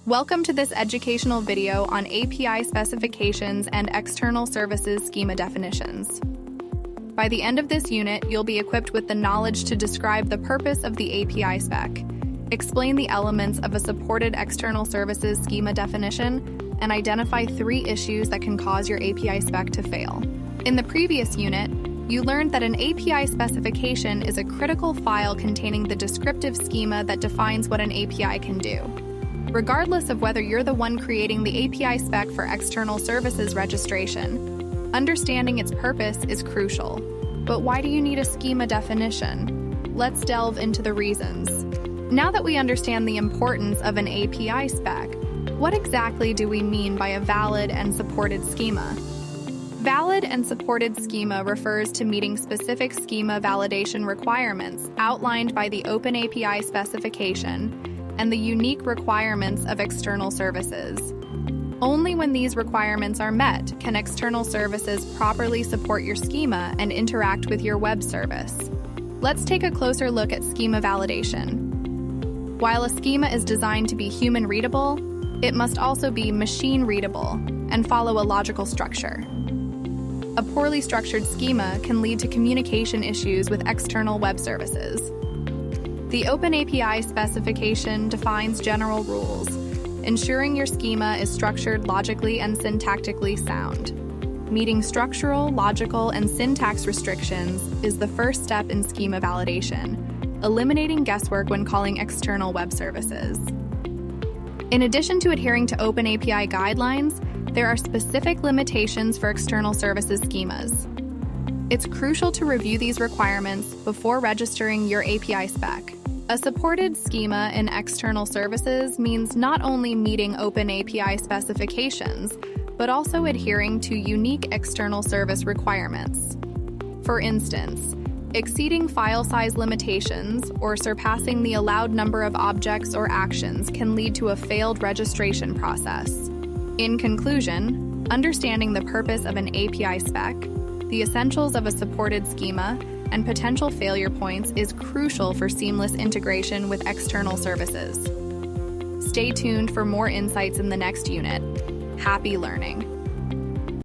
Welcome to this educational video on API specifications and external services schema definitions. By the end of this unit, you'll be equipped with the knowledge to describe the purpose of the API spec, explain the elements of a supported external services schema definition, and identify 3 issues that can cause your API spec to fail. In the previous unit, you learned that an API specification is a critical file containing the descriptive schema that defines what an API can do. Regardless of whether you're the one creating the API spec for external services registration, understanding its purpose is crucial. But why do you need a schema definition? Let's delve into the reasons. Now that we understand the importance of an API spec, what exactly do we mean by a valid and supported schema? Valid and supported schema refers to meeting specific schema validation requirements outlined by the OpenAPI specification and the unique requirements of external services. Only when these requirements are met can external services properly support your schema and interact with your web service. Let's take a closer look at schema validation. While a schema is designed to be human readable, it must also be machine readable and follow a logical structure. A poorly structured schema can lead to communication issues with external web services. The OpenAPI specification defines general rules, ensuring your schema is structured logically and syntactically sound. Meeting structural, logical, and syntax restrictions is the first step in schema validation, eliminating guesswork when calling external web services. In addition to adhering to OpenAPI guidelines, there are specific limitations for external services schemas. It's crucial to review these requirements before registering your API spec. A supported schema in external services means not only meeting OpenAPI specifications, but also adhering to unique external service requirements. For instance, exceeding file size limitations or surpassing the allowed number of objects or actions can lead to a failed registration process. In conclusion, understanding the purpose of an API spec, the essentials of a supported schema, and potential failure points is crucial for seamless integration with external services. Stay tuned for more insights in the next unit. Happy learning!